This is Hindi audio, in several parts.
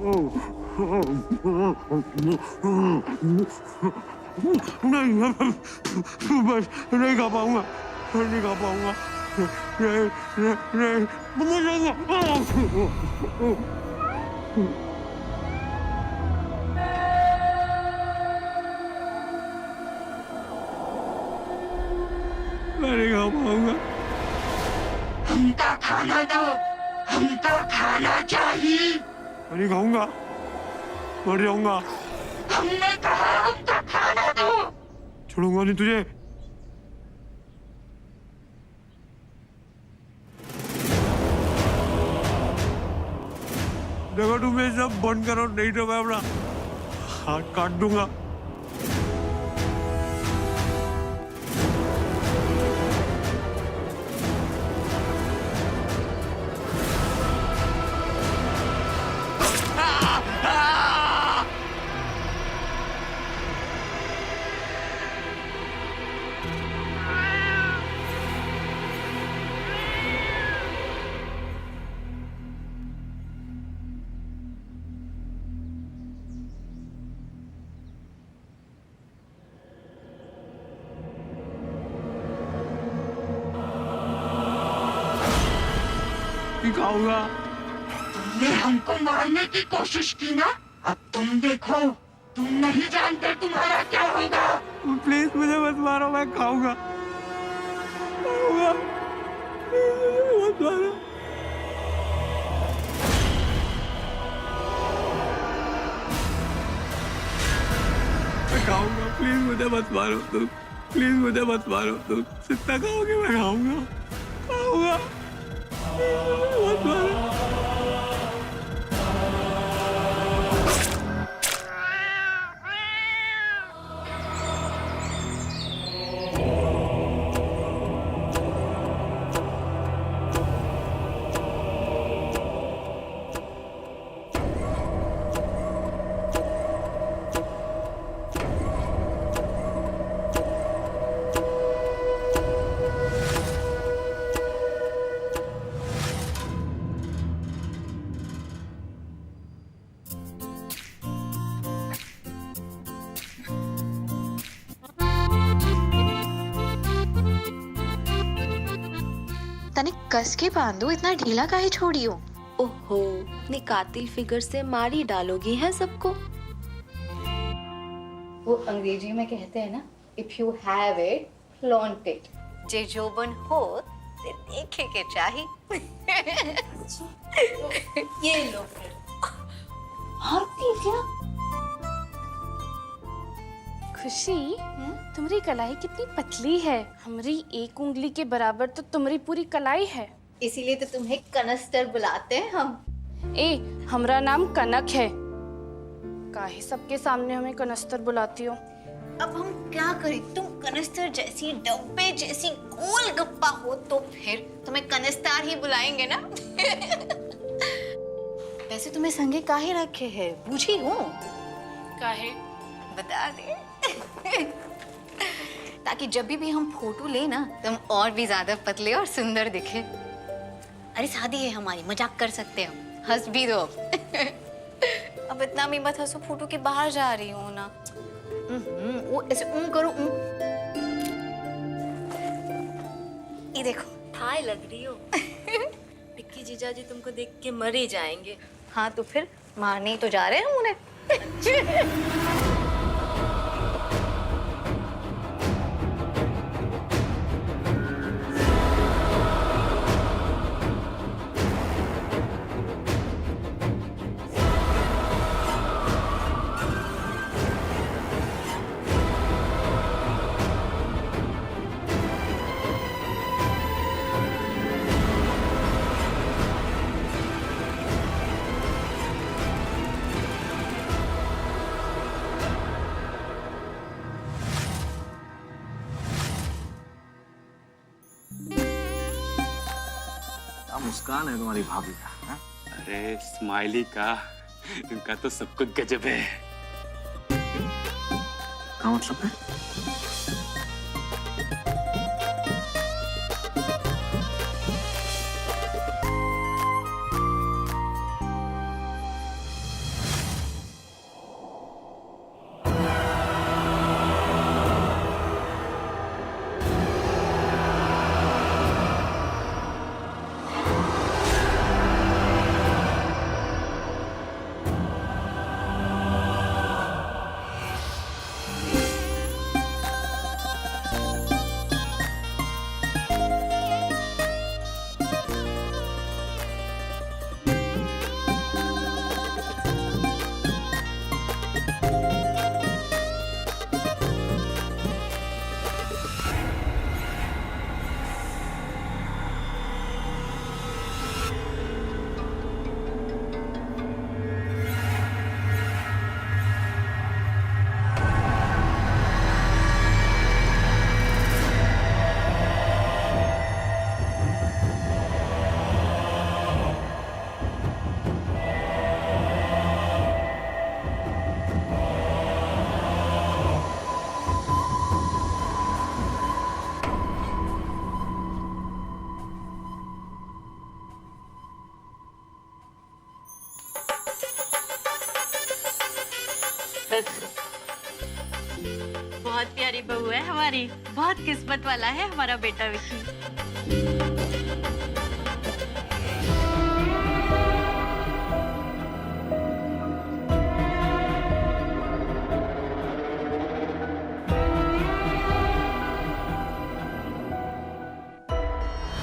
नहीं, बस नहीं खा पाऊंगा, नहीं खा पाऊंगा, नहीं, नहीं, नहीं, मैं नहीं खा पाऊंगा। हमका खाना दो, हमका खाना चाहिए। मैं नहीं खाऊंगा, मर जाऊंगा। हमने कहा हमका खाना दो। छोड़ूंगा नहीं तुझे। देखो तुम ये सब बंद करो, नहीं तो मैं अपना हाथ काट दूंगा। खाऊंगा। तुमने हमको मारने की कोशिश की ना, अब तुम देखो, तुम नहीं जानते तुम्हारा क्या होगा। प्लीज मुझे मत मारो, मैं खाऊंगा, खाऊंगा, प्लीज मुझे मत मारो। मैं खाऊंगा, प्लीज मुझे मत मारो तुम, प्लीज मुझे मत मारो तुम, जितना खाओगे मैं खाऊंगा, खाऊंगा, मत मारो। तनिक कस के बांधो, इतना ढीला काहे छोड़ी हो? ओहो, अपने कातिल फिगर से मार ही डालोगी है सबको। वो अंग्रेजी में कहते हैं ना, if you have it flaunt it. जे जोबन हो ते देखे के चाही। ये लो फिर। आरती क्या? खुशी, तुम्हारी कलाई कितनी पतली है। हमारी एक उंगली के बराबर तो तुम्हारी पूरी कलाई है। इसीलिए तो तुम्हें कनस्तर बुलाते हैं हम। ए, हमरा नाम कनक है। काहे सबके सामने हमें कनस्तर बुलाती हो? अब हम क्या करें, तुम कनस्तर जैसी डब्बे जैसी गोल गप्पा हो तो फिर तुम्हें कनस्तार ही बुलाएंगे ना। वैसे तुम्हें संगे काहे रखे हैं, बूझी हो? काहे? बता दे। ताकि जब भी हम फोटो ले ना, तुम और भी ज्यादा पतले और सुंदर दिखे। अरे शादी है हमारी, मजाक कर सकते हैं हम, हंस भी दो। अब इतना भी मत हंसो, फोटो के बाहर जा रही हूँ ना। वो ऐसे करो। ये देखो, थाई लग रही हो। विक्की जीजाजी तुमको देख के मर ही जाएंगे। हाँ तो फिर मारने ही तो जा रहे हैं हम उन्हें। मुस्कान है तुम्हारी भाभी का। हा? अरे स्माइली का, इनका तो सब कुछ गजब है। क्या मतलब है? बहुत प्यारी बहू है हमारी, बहुत किस्मत वाला है हमारा बेटा विक्की।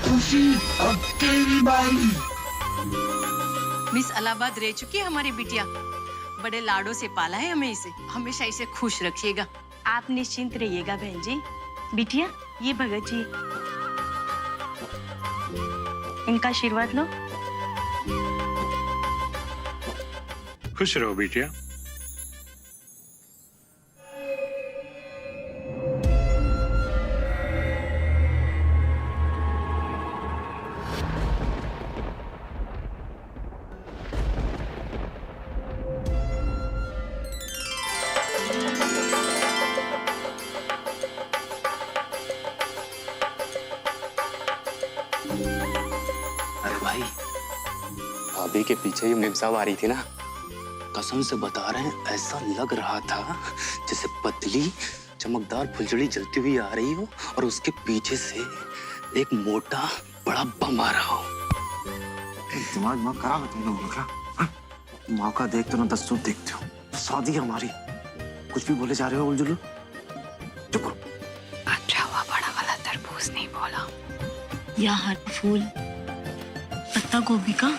खुशी अब तेरी बारी। मिस इलाहाबाद रह चुकी है हमारी बिटिया, बड़े लाडों से पाला है हमें इसे, हमेशा इसे खुश रखिएगा। आप निश्चिंत रहिएगा बहन जी। बिटिया ये भगत जी, इनका आशीर्वाद लो। खुश रहो बिटिया। अरे भाई, भाभी के पीछे ही मेम साहब आ रही थी ना, कसम से बता रहे हैं, ऐसा लग रहा था जैसे पतली चमकदार फुलझड़ी जलती हुई आ रही हो और उसके पीछे से एक मोटा बड़ा बम आ रहा हो। दिमाग खराब है तुम लोगों का। हाँ? मौका देखते हो ना, दस्तूर देखते हो। शादी हमारी, कुछ भी बोले जा रहे हो उलझुलू। चुप करो। अच्छा हुआ बड़ा वाला तरबूज नहीं बोला। या हर फूल पत्ता गोभी का।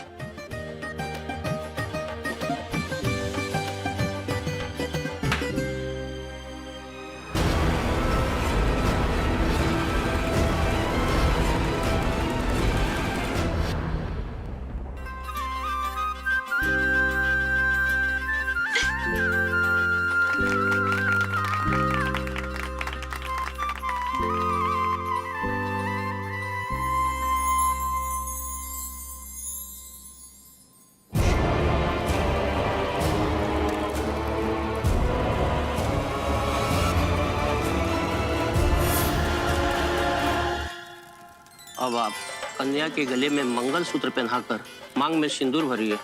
अब आप कन्या के गले में मंगलसूत्र पहनाकर मांग में सिंदूर भरिए।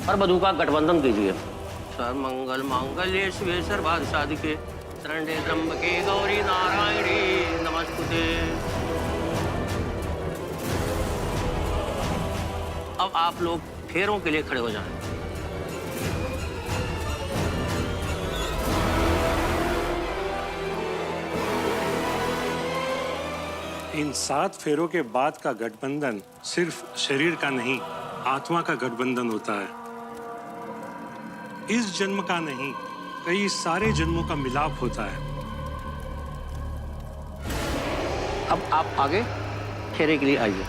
और वधू का गठबंधन कीजिए। सर्वमंगल मांगल्ये शिवे सर्वार्थ साधिके शरण्ये त्र्यंबके गौरी नारायणी नमस्ते। अब आप लोग फेरों के लिए खड़े हो जाएं। इन 7 फेरों के बाद का गठबंधन सिर्फ शरीर का नहीं, आत्मा का गठबंधन होता है। इस जन्म का नहीं, कई सारे जन्मों का मिलाप होता है। अब आप आगे फेरे के लिए आइए।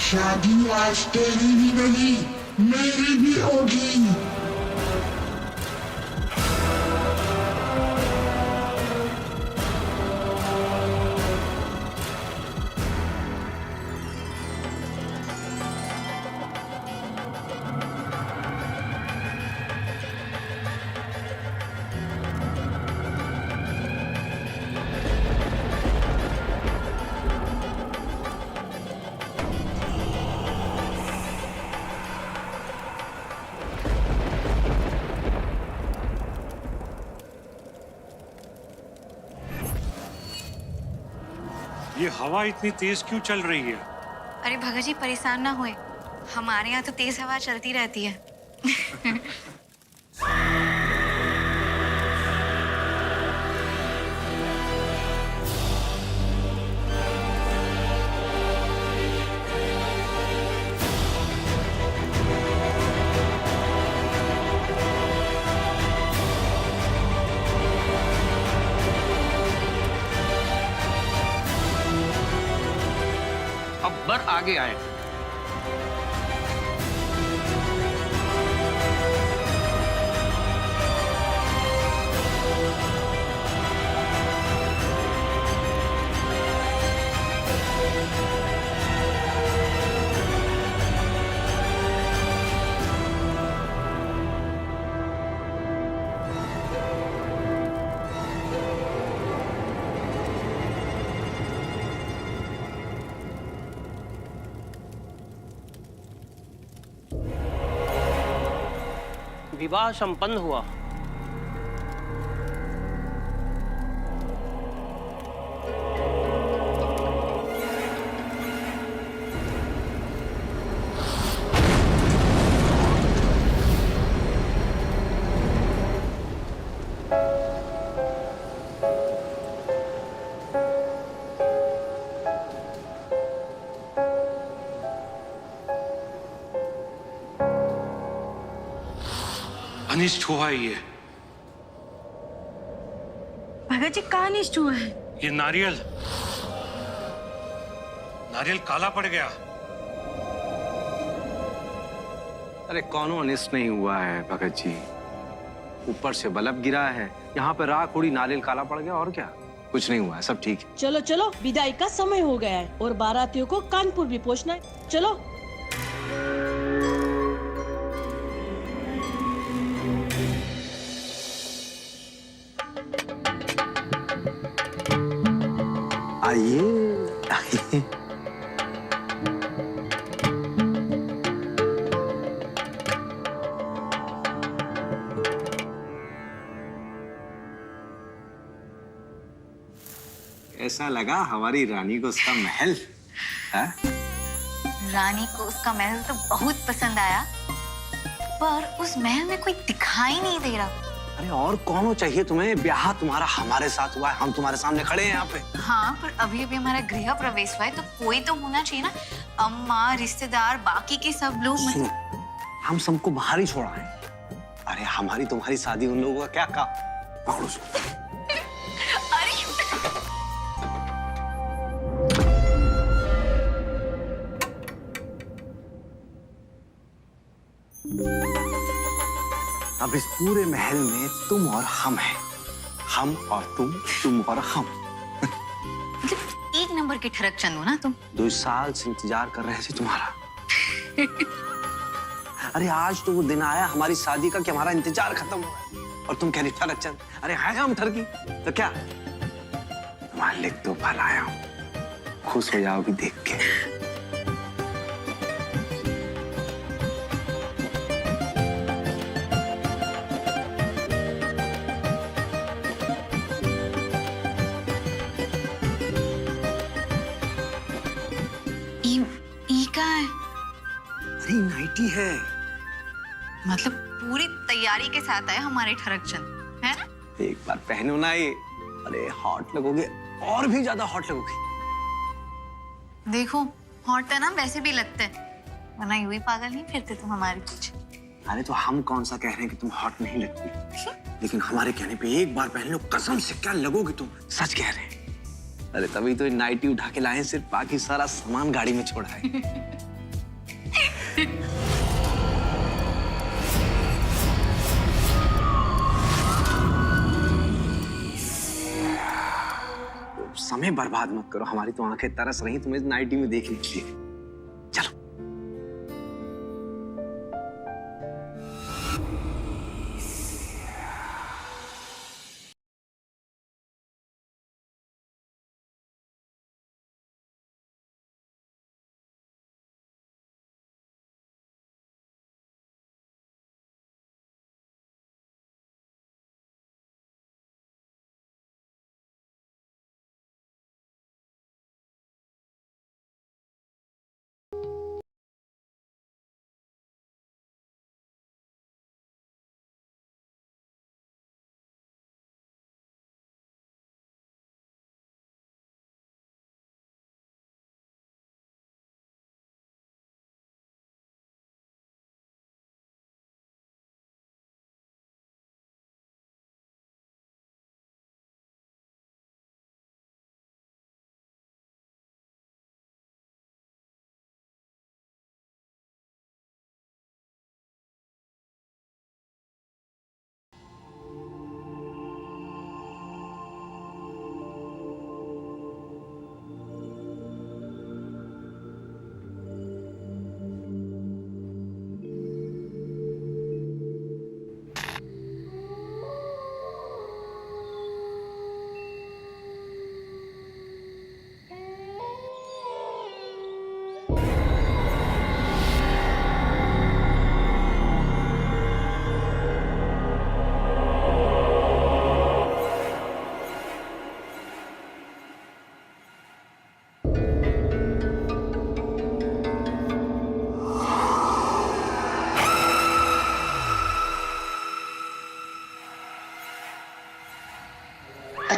शादी आज तेरी भी नहीं, मेरी भी होगी। ये हवा इतनी तेज क्यों चल रही है? अरे भगत जी परेशान ना होए, हमारे यहाँ तो तेज हवा चलती रहती है। अकबर आगे आए। विवाह संपन्न हुआ। अनिष्ट हुआ है ये। भगत जी कहाँ अनिष्ट हुआ है? ये नारियल काला पड़ गया। अरे कौनो अनिष्ट नहीं हुआ है भगत जी, ऊपर से बल्ब गिरा है, यहाँ पे राख उड़ी, नारियल काला पड़ गया, और क्या, कुछ नहीं हुआ है, सब ठीक है। चलो चलो, विदाई का समय हो गया है और बारातियों को कानपुर भी पहुंचना है। चलो। आइए। ऐसा लगा हमारी रानी को उसका महल है? रानी को उसका महल तो बहुत पसंद आया, पर उस महल में कोई दिखाई नहीं दे रहा। अरे और कौन हो चाहिए तुम्हें? ब्याह तुम्हारा हमारे साथ हुआ है, हम तुम्हारे सामने खड़े हैं यहाँ पे। हाँ, पर अभी अभी हमारा गृह प्रवेश हुआ है, तो कोई तो होना चाहिए ना। अम्मा, रिश्तेदार, बाकी के सब लोग। सुनो, हम सबको बाहर ही छोड़ा है। अरे हमारी तुम्हारी शादी उन लोगों का क्या काम? पकड़ो उसको। अब इस पूरे महल में तुम और हम हैं, हम और तुम और हम। मतलब एक नंबर के ठरक चंद हो ना तुम। 2 साल से इंतजार कर रहे थे तुम्हारा। अरे आज तो वो दिन आया हमारी शादी का कि हमारा इंतजार खत्म हुआ, और तुम कह रही ठरक चंद। अरे है हम ठरकी तो क्या? मालिक तो फल आया हूं, खुश हो जाओगी देख के। अरे नाइटी है। मतलब पूरी तैयारी के साथ आए हमारे ठरक चंद, है ना? एक बार पहनो ना ये, अरे हॉट लगोगे, और भी ज्यादा हॉट लगोगे। देखो हॉट है ना, वैसे भी लगते हैं, वरना यूं ही पागल नहीं फिरते तुम हमारे पीछे। अरे तो हम कौन सा कह रहे हैं कि तुम हॉट नहीं लगती, लेकिन हमारे कहने पे एक बार पहन लो, कसम से क्या लगोगी तुम, सच कह रहे हैं। अरे तभी तो नाइटी उठा के लाए, सिर्फ बाकी सारा सामान गाड़ी में छोड़ा है। समय बर्बाद मत करो, हमारी तो आंखें तरस रही तुम्हें नाइटी में देखने के लिए।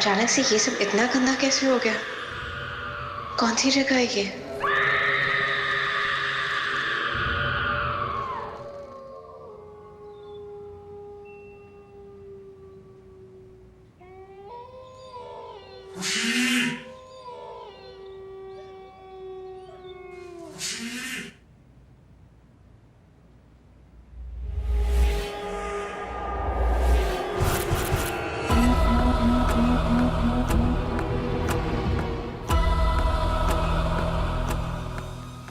अचानक से ये सब इतना गंदा कैसे हो गया? कौन सी जगह है ये?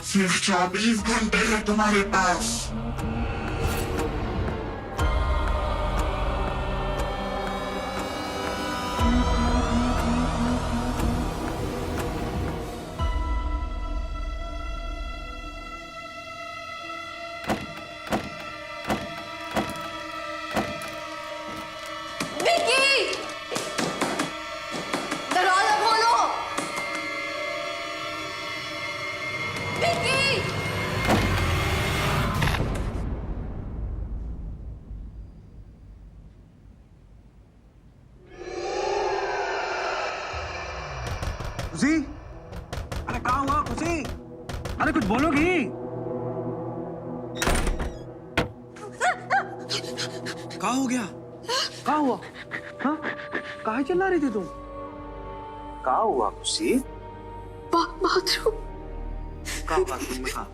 सिर्फ 24 घंटे है तुम्हारे पास। खुशी, अरे कहाँ हुआ खुशी? अरे कुछ बोलोगी? कहाँ हो गया? कहाँ हुआ? हाँ? कहाँ चिल्ला रही थी तुम? कहाँ हुआ खुशी? बाथरूम। कहाँ बाथरूम में? कहाँ?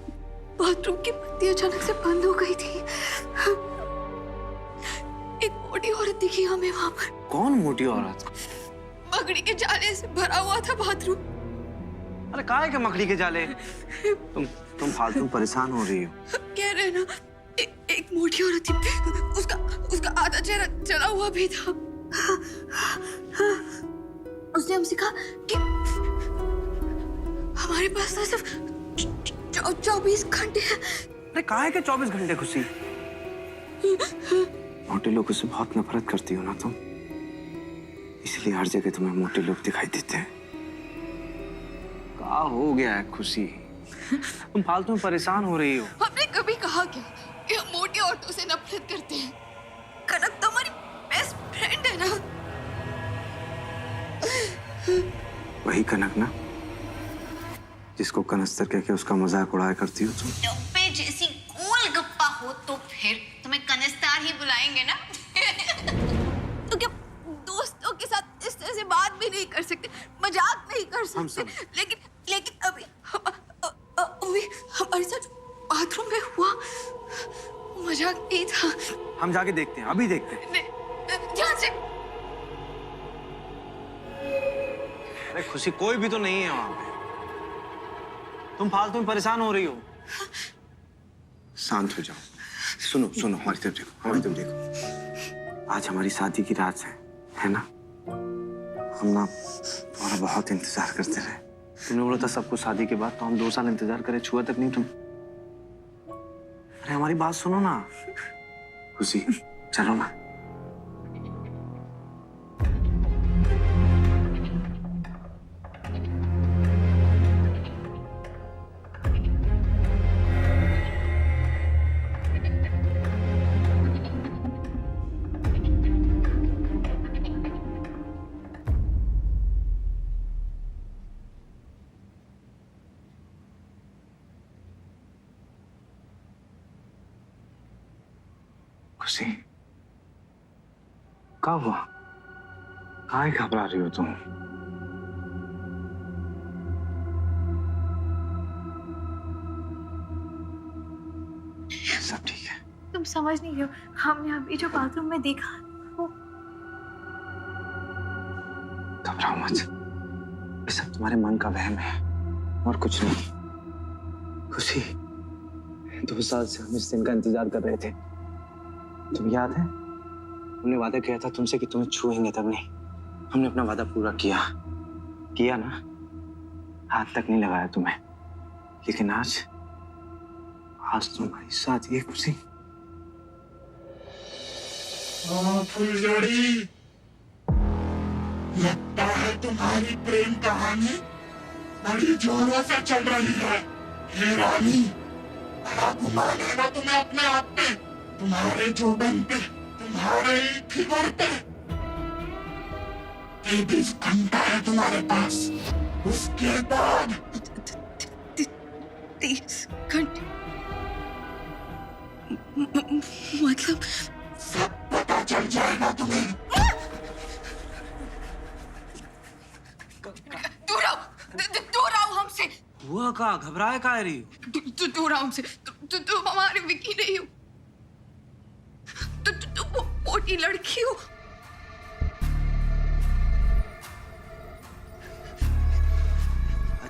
बाथरूम की बत्ती अचानक से बंद हो गई थी। एक मोटी औरत दिखी हमें वहां पर। कौन मोटी औरत? मकड़ी के जाले से भरा हुआ था बाथरूम। अरे काहे के मकड़ी के जाले? तुम फालतू परेशान हो रही हो। कह रहे ना, एक मोटी औरत थी, उसका आधा चेहरा जला हुआ भी था। उसने हमसे कहा कि हमारे पास ना सिर्फ 24 घंटे हैं। अरे काहे के 24 घंटे खुशी? मोटे लोगों से बहुत नफरत करती हो ना तुम, इसलिए हर जगह तुम्हें मोटे लोग दिखाई देते हैं। क्या हो गया है खुशी? तुम फालतू में परेशान हो रही हो। हमने कभी कहा क्या कि हम मोटी औरतों से नफरत करते हैं? कनक तो हमारी बेस्ट फ्रेंड है ना। वही कनक ना, जिसको कनस्तर कह के उसका मजाक उड़ाया करती हो तुम। डब्बे जैसी गोल गप्पा हो तो फिर तुम्हें कनस्तार ही बुलाएंगे ना। तो क्या दोस्तों के साथ इस तरह से बात भी नहीं कर सकते, मजाक नहीं कर सकते? लेकिन अभी हमारे साथ बाथरूम में हुआ मजाक नहीं था। हम जाके देखते हैं, अभी देखते हैं। ध्यान से। अरे खुशी, कोई भी तो नहीं है वहां पे। तुम फालतू में परेशान हो रही हो। शांत हो जाओ। सुनो सुनो, हमारी तरफ देखो, हमारी तरफ देखो। आज हमारी शादी की रात है ना? हम ना तुम्हारा बहुत इंतजार करते रहे। तुमने बोला था सबको शादी के बाद, तो हम 2 साल इंतजार करे, छुआ तक नहीं तुम। अरे हमारी बात सुनो ना खुशी, चलो ना। खुशी, क्या हुआ? काहे घबरा रही हो तुम? सब ठीक है। तुम समझ नहीं रहे हो, हमने अभी जो बाथरूम में देखा वो। घबराओ मत, ये सब तुम्हारे मन का वहम है और कुछ नहीं। खुशी, 2 साल से हम इस दिन का इंतजार कर रहे थे। तुम्हें याद है? हमने वादा किया था तुमसे कि तुम्हें छुएंगे तब नहीं। हमने अपना वादा पूरा किया ना? हाथ तक नहीं लगाया तुम्हें। लेकिन आज तुम्हारी शादी है खुशी। फुलझड़ी, लगता है तुम्हारी प्रेम कहानी बड़ी जोरों से चल रही है। हे रानी, बड़ा गुमान है ना तुम्हें अपने आप पे, तुम्हारे जोबन पे, तुम्हारे फिगर पे। 23 घंटा है तुम्हारे पास, उसके बाद 30 घंटे मतलब सब पता चल जाएगा तुम्हें। दूर आओ, दूर आओ हमसे। हुआ का घबराए का रही हो? दूर आओ हमसे। तुम हमारे विकी नहीं हो। तुम मोटी लड़की हो।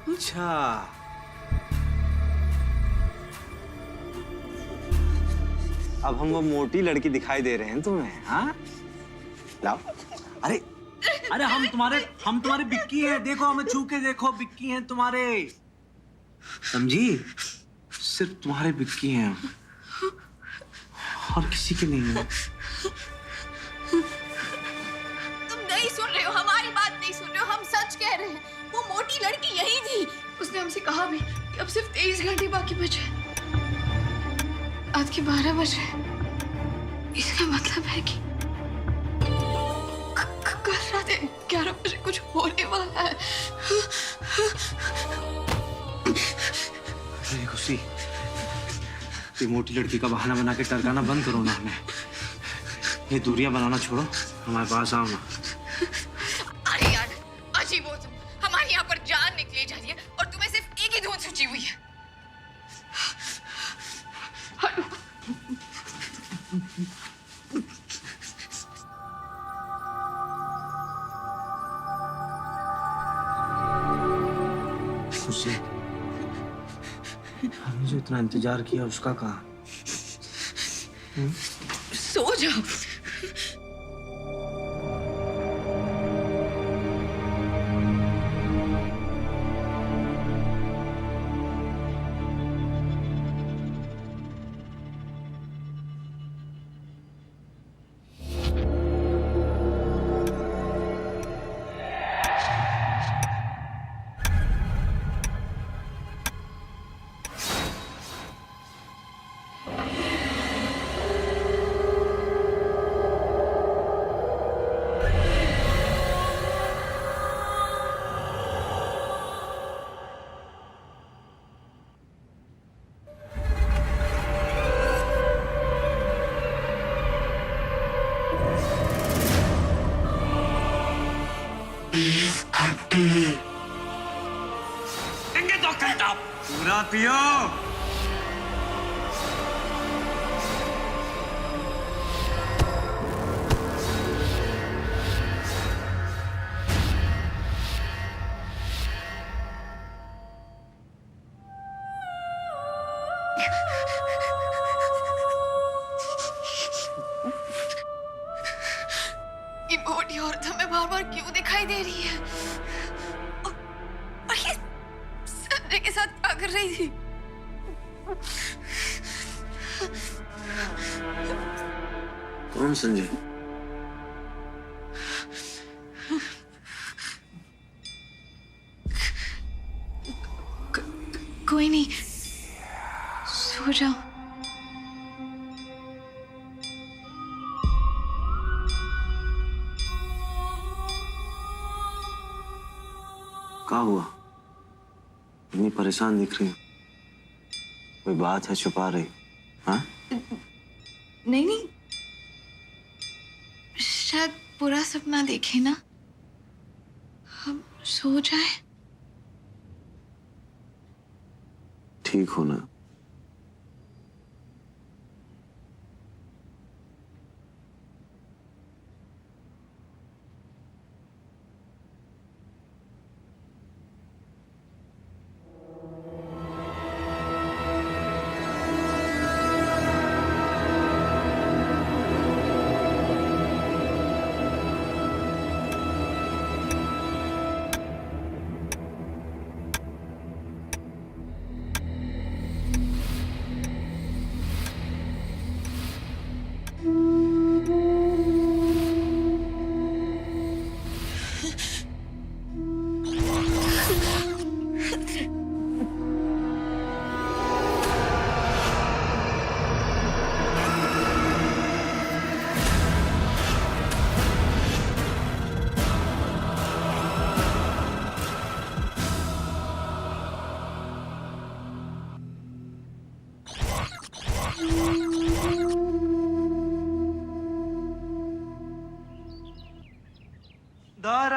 अच्छा, अब हम वो मोटी लड़की दिखाई दे रहे हैं तुम्हें? हाँ, लाओ। अरे अरे हम तुम्हारे बिक्की हैं, देखो हमें छू के देखो, बिक्की हैं तुम्हारे, समझी? सिर्फ तुम्हारे बिक्की हैं और किसी के नहीं है। तुम नहीं सुन रहे हो, हमारी बात नहीं सुन रहे हो, हम सच कह रहे हैं। वो मोटी लड़की यही थी। उसने हमसे कहा भी कि अब सिर्फ 23 घंटे बाकी बचे। आज के 12 बजे। इसका मतलब है कि कल रात 11 बजे कुछ होने वाला है। अरे खुशी, ये मोटी लड़की का बहाना बना के टरकाना बंद करो ना हमें। ये दूरियां बनाना छोड़ो, हमारे पास आओ ना। अरे यार, अजीब हो तुम। हमारी यहाँ पर जान निकली जा रही है और तुम्हें सिर्फ एक ही धुन सूची हुई है। हटो। खुशी, हमने जो इतना इंतजार किया उसका कहाँ? सो जाओ। पूरा पियो। ये मोटी औरत हमें बार-बार क्यों दिखाई दे रही है? और ये संजय के साथ क्या कर रही थी? कौन संजय? कोई नहीं, सो जाओ। क्या हुआ? इतनी परेशान दिख रही हो? कोई बात है छुपा रही? हाँ? नहीं नहीं, शायद बुरा सपना देखे ना, हम सो जाए। ठीक हो ना? आज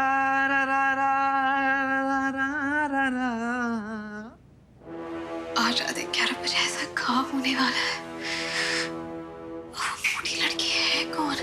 रात 11 बजे ऐसा ख्वाब होने वाला है। वो मोटी लड़की है कौन?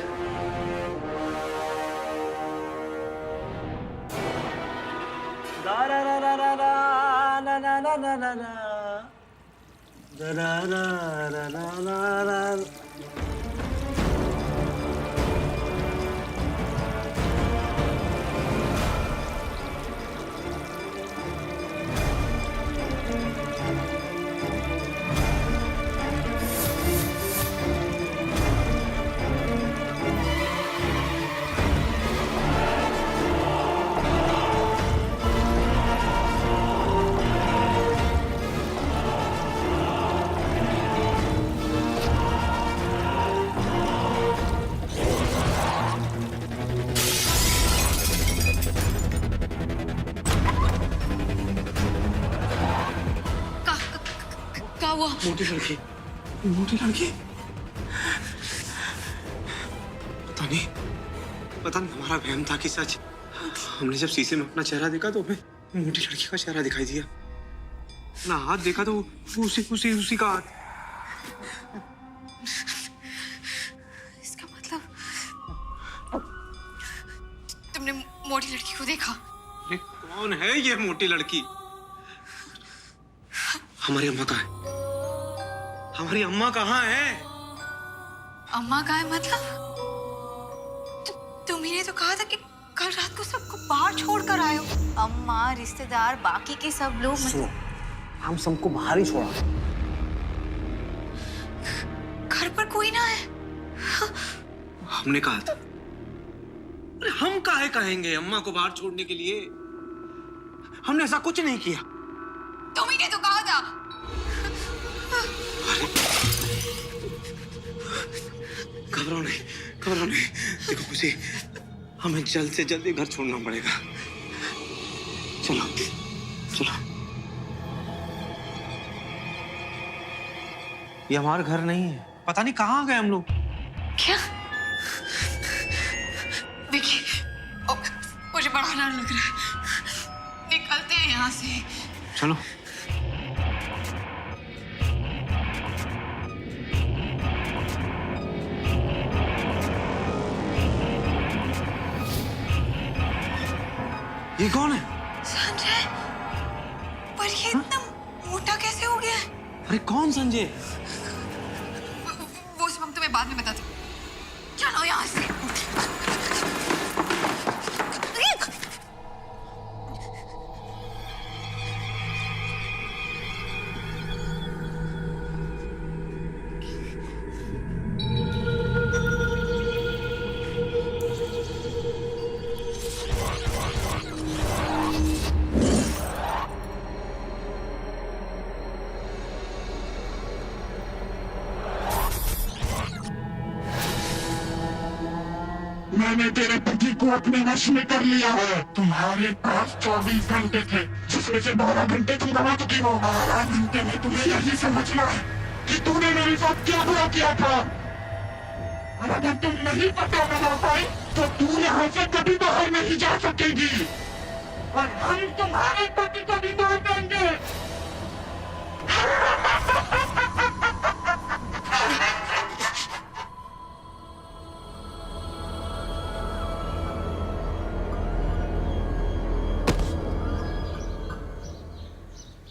क्या हुआ? मोटी लड़की, मोटी लड़की। पता नहीं हमारा वहम था कि सच। हमने जब शीशे में अपना चेहरा देखा तो हमें मोटी लड़की का चेहरा दिखाई दिया ना। हाथ देखा तो उसी का हाथ। इसका मतलब तुमने मोटी लड़की को देखा? अरे कौन है ये मोटी लड़की? हमारी अम्मा कहाँ है? हमारी अम्मा कहाँ है? अम्मा कहाँ है मतलब? तुम्ही ने तो कहा था कि कल रात को सबको बाहर छोड़ कर आए हो। अम्मा, रिश्तेदार, बाकी के सब लोग सुनो, हम सबको बाहर ही छोड़ा। घर पर कोई ना है। हमने कहा था। अरे हम काहे कहेंगे अम्मा को बाहर छोड़ने के लिए? हमने ऐसा कुछ नहीं किया। तुम्ही ने तो कहा था। घबराओ नहीं। देखो खुशी, हमें जल्द से जल्द घर छोड़ना पड़ेगा। चलो। ये हमारा घर नहीं है। पता नहीं कहाँ गए हम लोग। क्या? विकी, मुझे बड़ा डर लग रहा है। निकलते हैं यहाँ से। चलो। ये कौन है? संजय, पर ये इतना मोटा कैसे हो गया है? अरे कौन संजय? वो सब हम तुम्हें बाद में बताते। चलो यहाँ से। मैंने तेरे पति को अपने वश में कर लिया है। तुम्हारे पास 24 घंटे थे, जिसमें से 12 घंटे तुम गवा चुकी हो। 12 घंटे में तुम्हें यही समझना है कि तूने मेरे साथ क्या बुरा किया था। और अगर तुम नहीं पता लगा पाई तो तू यहाँ से कभी बाहर नहीं जा सकेगी और हम तुम्हारे पति को भी मार देंगे।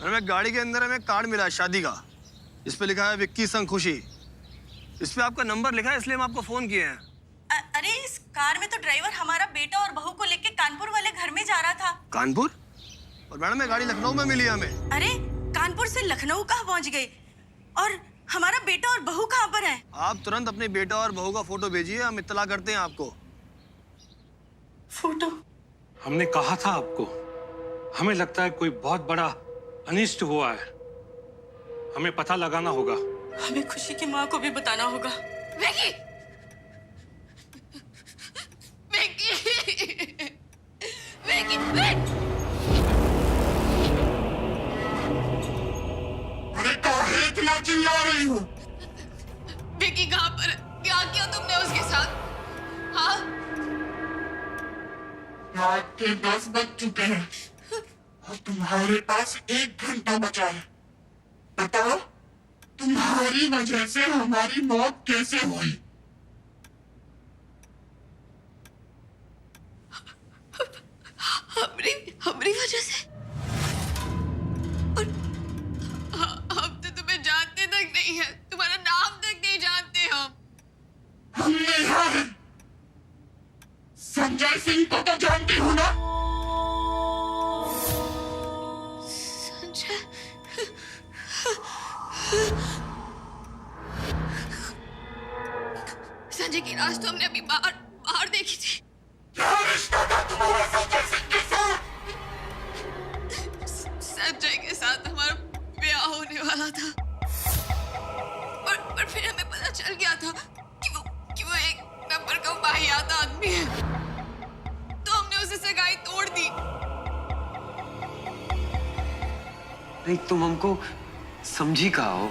हमें गाड़ी के अंदर हमें कार्ड मिला है शादी का। इस पे लिखा है विक्की संग खुशी। इस पे आपका नंबर लिखा है, इसलिए हम आपको फोन किए हैं। अरे इस कार में तो ड्राइवर हमारा बेटा और बहू को लेके कानपुर वाले घर में जा रहा था। कानपुर? और मैडम ये गाड़ी लखनऊ में मिली हमें। अरे कानपुर से लखनऊ कहाँ पहुँच गई? और हमारा बेटा और बहू कहाँ पर है? आप तुरंत अपने बेटा और बहू का फोटो भेजिए, हम इत्तला करते हैं आपको। फोटो? हमने कहा था आपको, हमें लगता है कोई बहुत बड़ा अनिष्ट हुआ है। हमें पता लगाना होगा। हमें खुशी की माँ को भी बताना होगा। विकी! विकी! विकी! अरे काहे इतना चिल्ला रही हो? विकी कहाँ पर? क्या किया तुमने उसके साथ? हाँ? रात के 10 बज चुके हैं और तुम्हारे पास 1 घंटा बचा है। बताओ, तुम्हारी वजह से हमारी मौत कैसे हुई? हमारी वजह से? और हम तो तुम्हें जानते तक नहीं है, तुम्हारा नाम तक नहीं जानते हम नेहा है। संजय सिंह को तो जानती हो ना? संजय? संजय की लाश तो हमने अभी बाहर देखी थी। क्या रिश्ता था तुम्हारा संजय सिंह के साथ? संजय के साथ हमारा ब्याह होने वाला था और फिर हमें पता चल गया था कि वो एक नंबर का वाहियात आदमी है, तो हमने उसे सगाई तोड़ दी। नहीं, तुम हमको समझी कहा हो।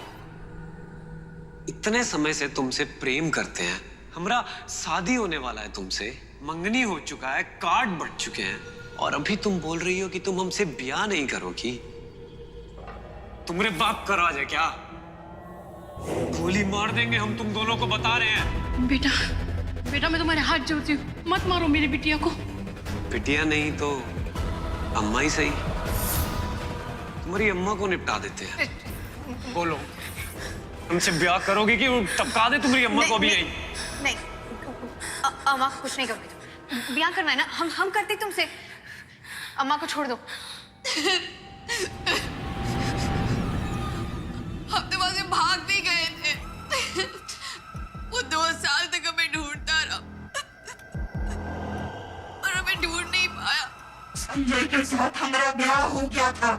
इतने समय से तुमसे प्रेम करते हैं, हमारा शादी होने वाला है तुमसे, मंगनी हो चुका है, कार्ड बढ़ चुके हैं, और अभी तुम बोल रही हो कि तुम हमसे ब्याह नहीं करोगी। तुम्हारे बाप का राज है क्या? गोली मार देंगे हम तुम दोनों को, बता रहे हैं। बेटा मैं तुम्हारे हाथ जोड़ती हूँ, मत मारो मेरी बिटिया को। बिटिया नहीं तो अम्मा ही सही। तुम्हारी अम्मा को निपटा देते हैं। बोलो, हमसे ब्याह करोगी कि टपका दे तुम्हारी अम्मा को भी? यही नहीं, अम्मा कुछ नहीं करोगे। ब्याह करना है ना, हम करते तुमसे। अम्मा को छोड़ दो। हम तो वहां से भाग भी गए थे। वो 2 साल तक हमें ढूंढता रहा और हमें ढूंढ नहीं पाया। संजय के साथ हमारा ब्याह हो गया था।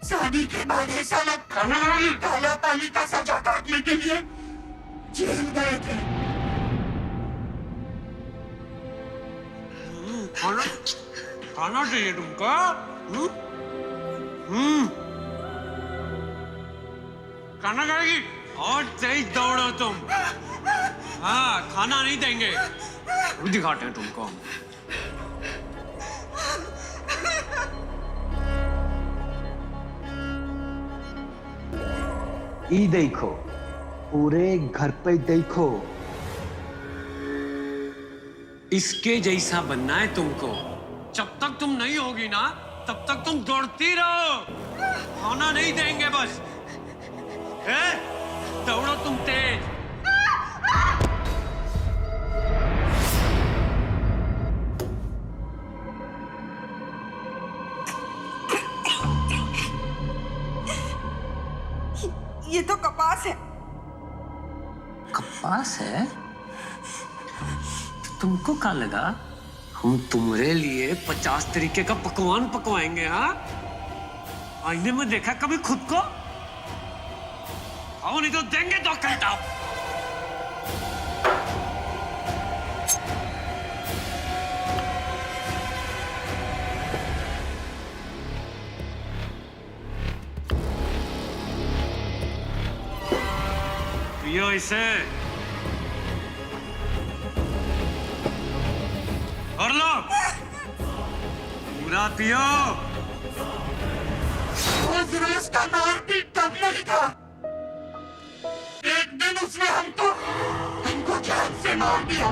शादी के बाद ऐसा लगता है काला पानी का सजा काटने के लिए जेल गए थे। खाना चाहिए तुमको? खाना खाएगी? और तेज दौड़ो तुम। हाँ, खाना नहीं देंगे, दिखाते हैं तुमको। ये देखो, पूरे घर पे देखो। इसके जैसा बनना है तुमको। जब तक तुम नहीं होगी ना, तब तक तुम दौड़ती रहो। खाना नहीं देंगे बस। दौड़ो तुम तेज। ये तो कपास है। कपास है? तुमको क्या लगा हम तुम्हारे लिए 50 तरीके का पकवान पकवाएंगे? हाँ, आईने में देखा कभी खुद को? आओ, नहीं तो देंगे 2 घंटा। पियो इसे और लो, पूरा पियो। रोज का मारपीट तब नहीं था। एक दिन उसने हमको जान से मार दिया।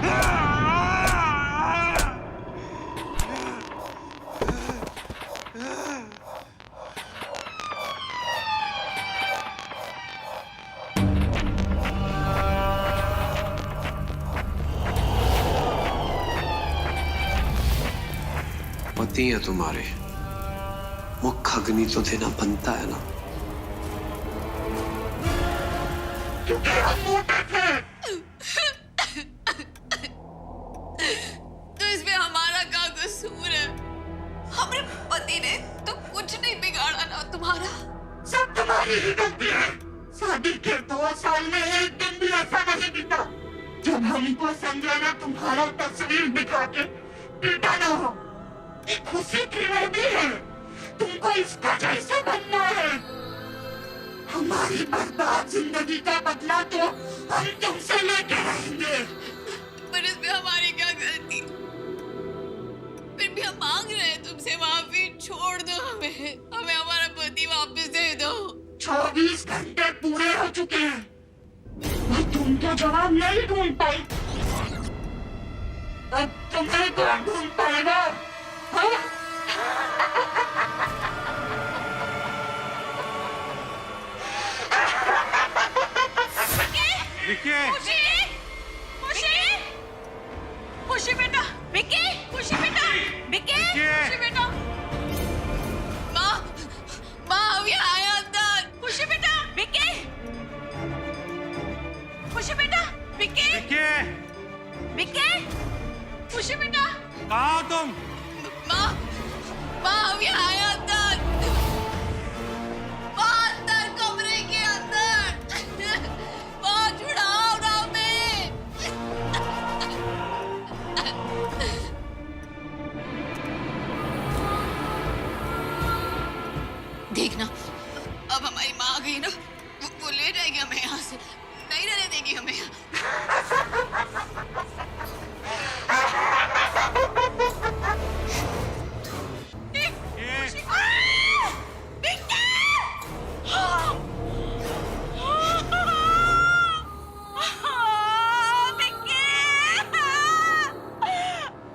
पति है तुम्हारे, मुख अग्नि तो देना बनता है ना। तो इसमें हमारा क्या कसूर है? हमारे पति ने तो कुछ नहीं बिगाड़ा ना तुम्हारा। सब तुम्हारी ही गलती है। शादी के 2 साल में एक दिन भी ऐसा नहीं बीता जब हमको संजय ने तुम्हारा तस्वीर दिखा के पीटा ना हो। एक खुशी की भी है, तुमको इसका जैसा बनना है। हमारी बर्बाद जिंदगी का बदला तो हम तुमसे लेके रहेंगे। पर इसमें हमारी क्या गलती? फिर भी हम मांग रहे हैं तुमसे माफी, छोड़ दो हमें, हमें हमारा पति वापस दे दो। 24 घंटे पूरे हो चुके हैं और तुम तो जवाब नहीं ढूंढ पाई। अब तुम्हें कौन ढूंढ पाएगा? हाँ? विक्की! खुशी बेटा, विक्की, खुशी बेटा, विक्की, खुशी बेटा। माँ, माँ अभी आया अंदर। खुशी बेटा, विक्की, खुशी बेटा, विक्की, विक्की, खुशी बेटा। कहाँ हो तुम? माँ, माँ अभी आया अंदर। माँ अंदर कमरे के अंदर। माँ छुड़ाओ ना हमें। देखना, अब हमारी माँ आ गई ना, वो ले जाएगी हमें यहाँ से, नहीं रहने देगी हमें यहाँ।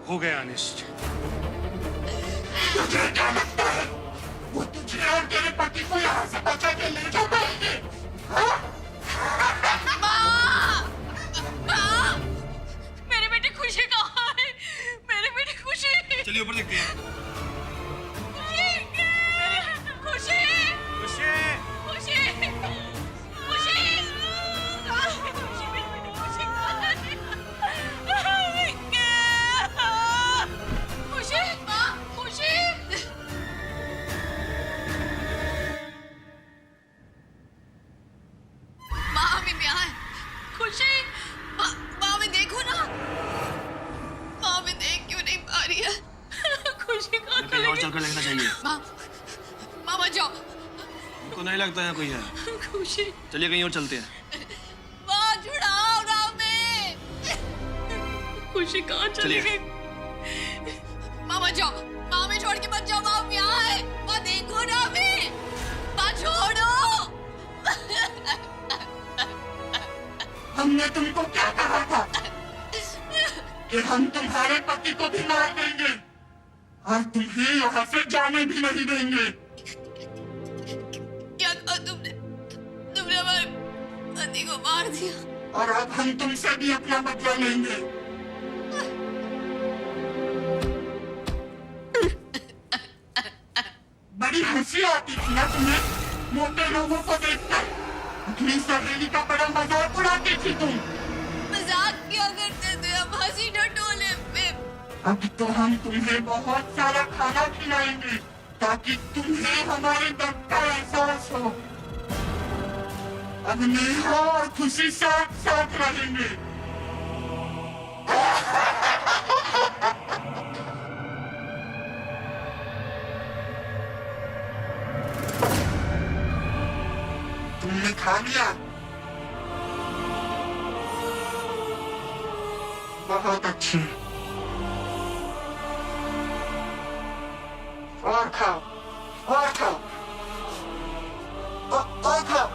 हो गया अनिष्ट। तुझे क्या लगता है वो तुझे और तेरे पति को यहाँ से बचा के ले जा पाएंगे? हाँ? माँ, मेरे बेटे खुशी कहाँ है? मेरे बेटे खुशी। चलिए ऊपर देखते हैं। खुशी, खुशी, खुशी, खुशी, खुशी, मेरे बेटे खुशी कहाँ है? खुशी, माँ, खुशी। माँ हमें भी यहाँ है। खुशी, माँ में देखो ना, माँ में देख क्यों नहीं पा रही है? खुशी कहाँ कहीं और चलकर देखना चाहिए। माँ, माँ बचाओ। उनको नहीं लगता यहाँ कोई है। खुशी, चलिए कहीं और चलते हैं। माँ छुड़ाओ ना हमें। खुशी कहाँ चली गई? माँ बचाओ, माँ में छोड़ के मत जाओ, माँ यहाँ है। माँ देखो ना हमें, माँ छोड़ो। हमने तुमको क्या कहा था कि हम तुम्हारे पति को भी मार देंगे और तुम्हें यहाँ से जाने भी नहीं देंगे। क्या कहा तुमने? तुमने हमारे पति को मार दिया और अब हम तुमसे भी अपना बदला लेंगे। बड़ी हंसी आती थी ना तुम्हें मोटे लोगों को देखकर? अपनी सहेली का बड़ा मजाक उड़ाती थी तुम। मजाक क्यों करते थे हम हंसी ठटोले पे? अब तो हम तुम्हें बहुत सारा खाना खिलाएंगे ताकि तुम्हें हमारे दर्द का एहसास हो। अब नेहा और खुशी साथ साथ रहेंगे। तुमने खा लिया? बहुत अच्छे। और खाओ, और खाओ, और खाओ।